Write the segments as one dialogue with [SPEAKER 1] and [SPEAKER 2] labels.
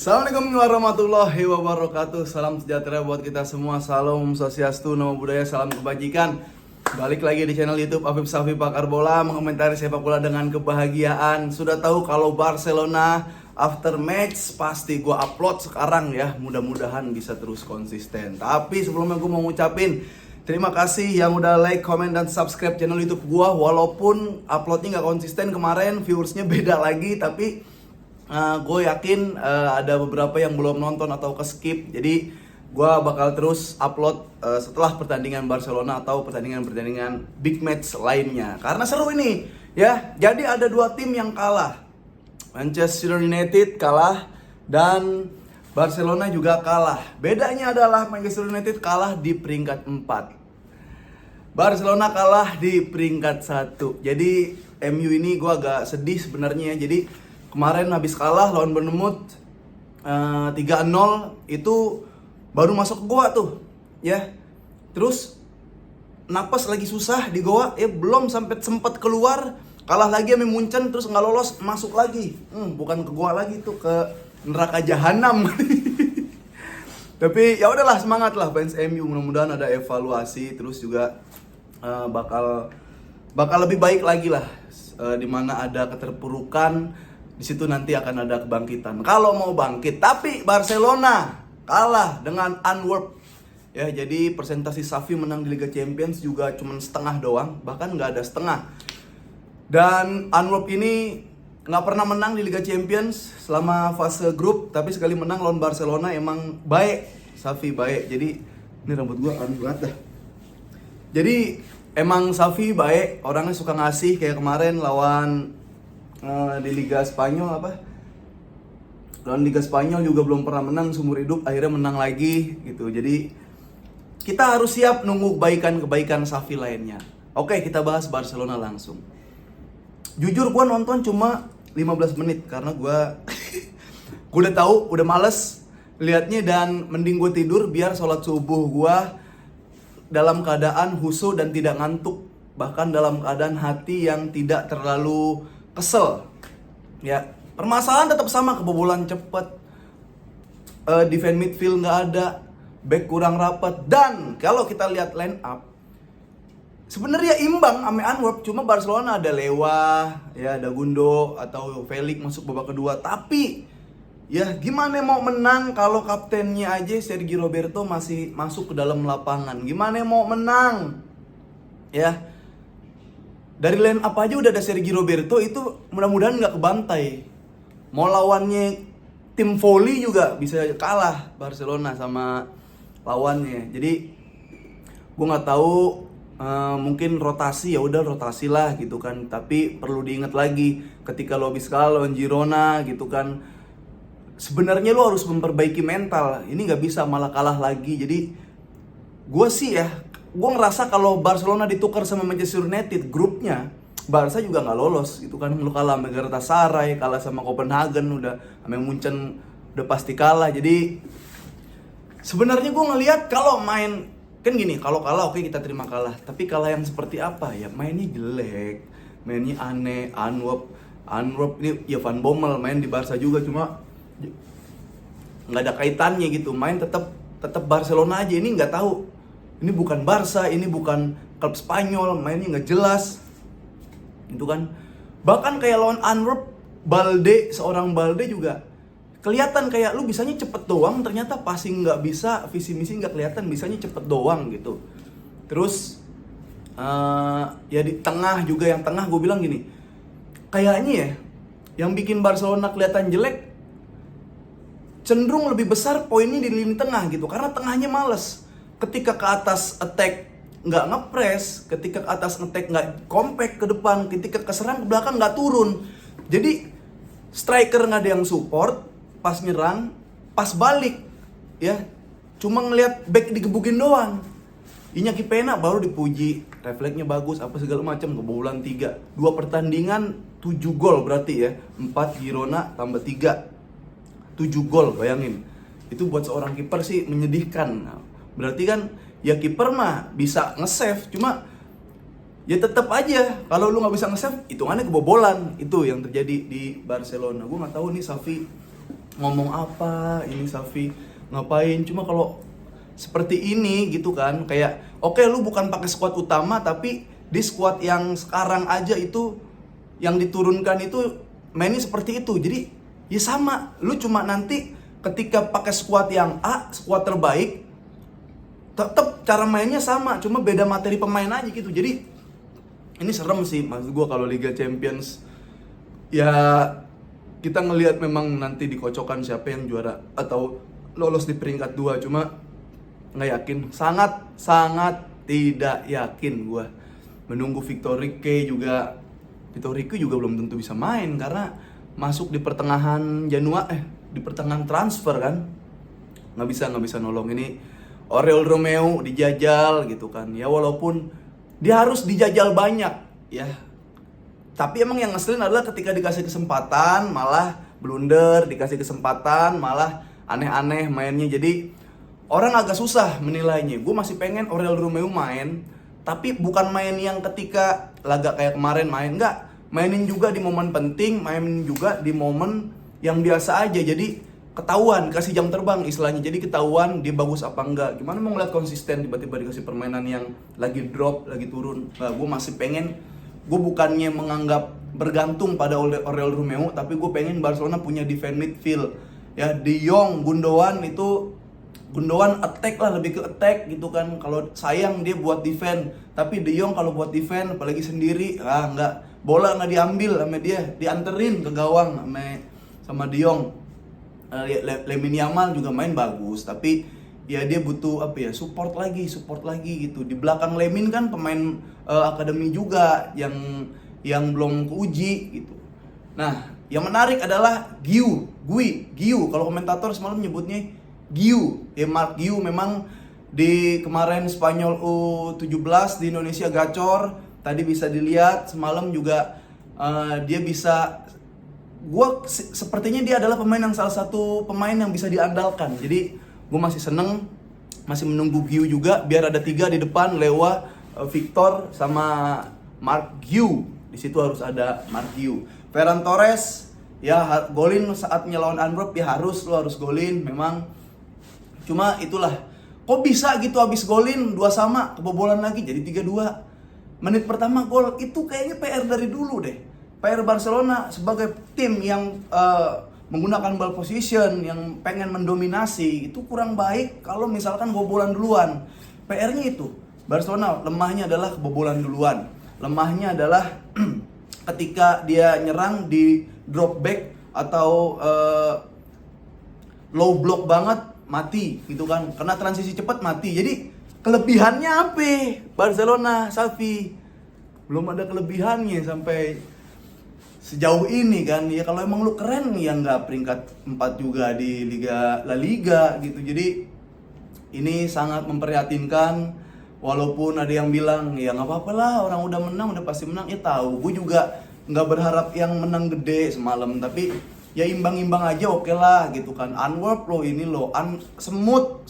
[SPEAKER 1] Assalamualaikum warahmatullahi wabarakatuh. Salam sejahtera buat kita semua. Salam swastiastu, namo buddhaya, salam kebajikan. Balik lagi di channel YouTube Afif Safi Pakar Bola, mengomentari sepak bola dengan kebahagiaan. Sudah tahu kalau Barcelona after match pasti gue upload sekarang ya. Mudah-mudahan bisa terus konsisten. Tapi sebelumnya gue mau ngucapin terima kasih yang udah like, comment, dan subscribe channel YouTube gue. Walaupun uploadnya nggak konsisten kemarin, viewersnya beda lagi, tapi gue yakin ada beberapa yang belum nonton atau ke-skip. Jadi gue bakal terus upload setelah pertandingan Barcelona atau pertandingan-pertandingan big match lainnya. Karena seru ini ya. Jadi ada dua tim yang kalah. Manchester United kalah dan Barcelona juga kalah. Bedanya adalah Manchester United kalah di peringkat 4. Barcelona kalah di peringkat 1. Jadi MU ini gue agak sedih sebenarnya ya. Jadi kemarin habis kalah lawan Bournemouth 3-0 itu baru masuk ke goa tuh ya. Terus napas lagi susah di goa ya, belum sampai sempat keluar kalah lagi sama Munchen, terus nggak lolos masuk lagi. Bukan ke goa lagi tuh, ke neraka jahanam. Tapi ya udahlah, semangat lah fans MU, mudah-mudahan ada evaluasi terus juga bakal lebih baik lagi lah. Dimana ada keterpurukan, di situ nanti akan ada kebangkitan. Kalau mau bangkit, tapi Barcelona kalah dengan Antwerp. Ya, jadi presentasi Xavi menang di Liga Champions juga cuma setengah doang, bahkan nggak ada setengah. Dan Antwerp ini nggak pernah menang di Liga Champions selama fase grup, tapi sekali menang lawan Barcelona. Emang baik, Xavi baik. Jadi ini rambut gua aneh banget dah. Jadi emang Xavi baik, orangnya suka ngasih. Kayak kemarin lawan di Liga Spanyol lawan Liga Spanyol juga belum pernah menang seumur hidup, akhirnya menang lagi gitu. Jadi kita harus siap nunggu kebaikan Xavi lainnya. Oke, kita bahas Barcelona langsung. Jujur gue nonton cuma 15 menit karena gue udah tahu, udah males liatnya, dan mending gue tidur biar sholat subuh gue dalam keadaan khusyuk dan tidak ngantuk, bahkan dalam keadaan hati yang tidak terlalu kesel. Ya, permasalahan tetap sama, kebobolan cepat, defense midfield nggak ada, back kurang rapat, dan kalau kita lihat line up sebenarnya imbang sama Antwerp. Cuma Barcelona ada Lewa, ya ada Gundo atau Felix masuk babak kedua. Tapi ya gimana mau menang kalau kaptennya aja Sergio Roberto masih masuk ke dalam lapangan? Gimana mau menang? Ya, dari line up aja udah ada Sergio Roberto, itu mudah-mudahan nggak kebantai. Mau lawannya tim volley juga bisa kalah Barcelona sama lawannya. Jadi gue nggak tahu, mungkin rotasi, ya udah rotasi lah gitu kan. Tapi perlu diingat lagi ketika lo habis kalah lawan Girona gitu kan, sebenarnya lo harus memperbaiki mental. Ini nggak bisa malah kalah lagi. Jadi gue sih ya, gue ngerasa kalau Barcelona ditukar sama Manchester United, grupnya Barca juga nggak lolos gitu kan. Lu kalah sama Galatasaray, kalah sama Copenhagen, udah sama Munchen udah pasti kalah. Jadi sebenarnya gue ngelihat kalau main kan gini, kalau kalah oke, kita terima kalah. Tapi kalah yang seperti apa ya? Mainnya jelek, mainnya aneh. Antwerp ini ya, Van Bommel main di Barca juga, cuma nggak ada kaitannya gitu. Main tetap Barcelona aja. Ini nggak tahu. Ini bukan Barca, ini bukan klub Spanyol, mainnya nggak jelas. Itu kan. Bahkan kayak lawan Antwerp, seorang Balde juga kelihatan kayak lu bisanya cepet doang, ternyata passing nggak bisa, visi misi nggak kelihatan, bisanya cepet doang gitu. Terus ya di tengah juga, yang tengah gue bilang gini, kayaknya ya yang bikin Barcelona kelihatan jelek cenderung lebih besar poinnya di lini tengah gitu, karena tengahnya males. Ketika ke atas attack nggak ngepres, ketika ke atas attack nggak compact ke depan, ketika keserang ke belakang nggak turun. Jadi striker nggak ada yang support, pas nyerang, pas balik ya cuma ngelihat back digebukin doang. Iñaki Pena baru dipuji, refleksnya bagus, apa segala macam, kebobolan 3. 2 pertandingan 7 gol berarti ya. 4 Girona tambah 3. 7 gol, bayangin. Itu buat seorang kiper sih menyedihkan. Berarti kan ya kiper mah bisa nge-save, cuma ya tetap aja kalau lu nggak bisa nge-save, hitungannya kebobolan. Itu yang terjadi di Barcelona. Gue nggak tahu nih Xavi ngomong apa ini Safi ngapain. Cuma kalau seperti ini gitu kan, kayak oke, lu bukan pakai squad utama, tapi di squad yang sekarang aja itu yang diturunkan itu mainnya seperti itu. Jadi ya sama, lu cuma nanti ketika pakai squad yang A, squad terbaik, tetap cara mainnya sama, cuma beda materi pemain aja gitu. Jadi ini serem sih maksud gue kalau Liga Champions. Ya kita ngelihat memang nanti dikocokkan siapa yang juara atau lolos di peringkat 2, cuma nggak yakin, sangat tidak yakin gue. Menunggu Victor Rique juga belum tentu bisa main karena masuk di pertengahan di pertengahan transfer kan, nggak bisa nolong. Ini Oriol Romeu dijajal gitu kan ya, walaupun dia harus dijajal banyak ya, tapi emang yang ngeselin adalah ketika dikasih kesempatan malah blunder, dikasih kesempatan malah aneh-aneh mainnya. Jadi orang agak susah menilainya. Gue masih pengen Oriol Romeu main, tapi bukan main yang ketika laga kayak kemarin main, enggak. Mainin juga di momen penting, mainin juga di momen yang biasa aja. Jadi ketahuan, kasih jam terbang istilahnya. Jadi ketahuan dia bagus apa enggak. Gimana mau ngeliat konsisten tiba-tiba dikasih permainan yang lagi drop, lagi turun. Nah, gue masih pengen, gue bukannya menganggap bergantung pada Oriol Romeu, tapi gue pengen Barcelona punya defense midfield. Ya, De Jong, Gundogan attack lah, lebih ke attack gitu kan. Kalau sayang dia buat defense, tapi De Jong kalau buat defense apalagi sendiri, enggak. Bola nggak diambil sama dia, dianterin ke gawang sama De Jong. Lamine Yamal juga main bagus, tapi ya dia butuh support lagi gitu. Di belakang Lamine kan pemain akademi juga yang belum keuji gitu. Nah, yang menarik adalah Giu kalau komentator semalam nyebutnya Giu. Ya Marc Giu memang di kemarin Spanyol U17 di Indonesia gacor. Tadi bisa dilihat semalam juga dia bisa, sepertinya dia adalah pemain yang salah satu pemain yang bisa diandalkan. Jadi gue masih seneng, masih menunggu Giu juga, biar ada 3 di depan, Lewa, Victor sama Marc Giu. Di situ harus ada Marc Giu. Ferran Torres ya golin saat lawan Antwerp, ya harus golin memang. Cuma itulah, kok bisa gitu habis golin 2-2 kebobolan lagi jadi 3-2. Menit pertama gol itu kayaknya PR dari dulu deh. PR Barcelona sebagai tim yang menggunakan ball position, yang pengen mendominasi, itu kurang baik kalau misalkan kebobolan duluan. PR-nya itu, Barcelona lemahnya adalah kebobolan duluan. Lemahnya adalah ketika dia nyerang di drop back atau low block banget, mati gitu kan. Karena transisi cepat mati. Jadi kelebihannya apa Barcelona, Safi? Belum ada kelebihannya sampai sejauh ini kan. Ya kalau emang lu keren ya nggak peringkat 4 juga di La Liga gitu. Jadi ini sangat memprihatinkan. Walaupun ada yang bilang ya nggak apa-apa lah, orang udah menang udah pasti menang. Ya tahu, gue juga nggak berharap yang menang gede semalam, tapi ya imbang-imbang aja oke lah gitu kan. Antwerp lo ini lo semut.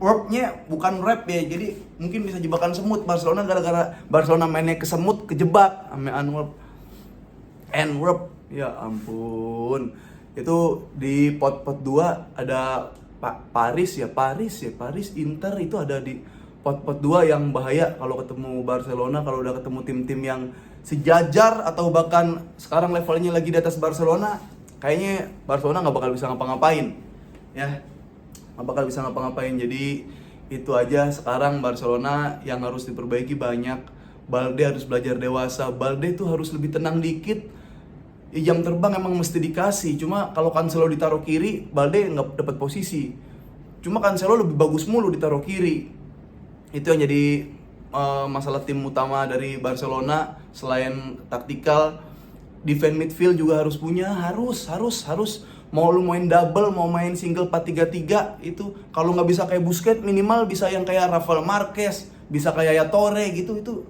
[SPEAKER 1] Warpnya bukan rap ya, jadi mungkin bisa jebakan semut. Barcelona gara-gara Barcelona mainnya ke semut, kejebak sama Antwerp. Ya ampun. Itu di pot 2 ada Paris, Inter itu ada di pot 2 yang bahaya kalau ketemu Barcelona. Kalau udah ketemu tim-tim yang sejajar atau bahkan sekarang levelnya lagi di atas Barcelona, kayaknya Barcelona nggak bakal bisa ngapa-ngapain ya. Jadi itu aja. Sekarang Barcelona yang harus diperbaiki banyak. Balde harus belajar dewasa. Balde tuh harus lebih tenang dikit. Jam terbang emang mesti dikasih. Cuma kalau Cancelo ditaruh kiri, Balde nggak dapat posisi. Cuma Cancelo lebih bagus mulu ditaruh kiri. Itu yang jadi masalah tim utama dari Barcelona. Selain taktikal, defense midfield juga harus punya. Harus. Mau lu main double, mau main single 4-3-3, itu kalau nggak bisa kayak Busquets, minimal bisa yang kayak Rafael Marquez, bisa kayak ya Torre gitu. Itu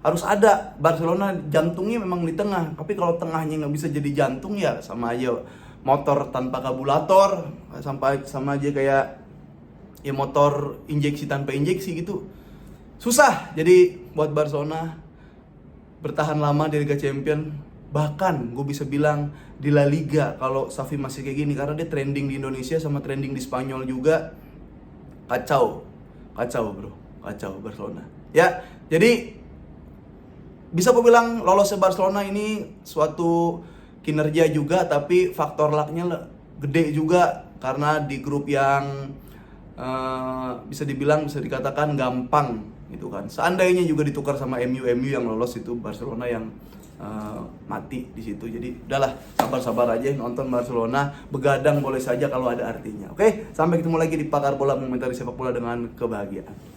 [SPEAKER 1] harus ada. Barcelona jantungnya memang di tengah, tapi kalau tengahnya nggak bisa jadi jantung ya sama aja motor tanpa karburator, sama aja kayak ya motor injeksi tanpa injeksi gitu. Susah. Jadi buat Barcelona bertahan lama di Liga Champions, bahkan gue bisa bilang di La Liga kalau Xavi masih kayak gini, karena dia trending di Indonesia sama trending di Spanyol juga. Kacau bro, kacau Barcelona ya. Jadi bisa gue bilang lolosnya Barcelona ini suatu kinerja juga, tapi faktor lucknya gede juga karena di grup yang bisa dikatakan gampang gitu kan. Seandainya juga ditukar sama MU yang lolos, itu Barcelona yang mati di situ. Jadi udahlah, sabar-sabar aja nonton Barcelona, begadang boleh saja kalau ada artinya. Oke, sampai ketemu lagi di Pakar Bola, mengomentari sepak bola dengan kebahagiaan.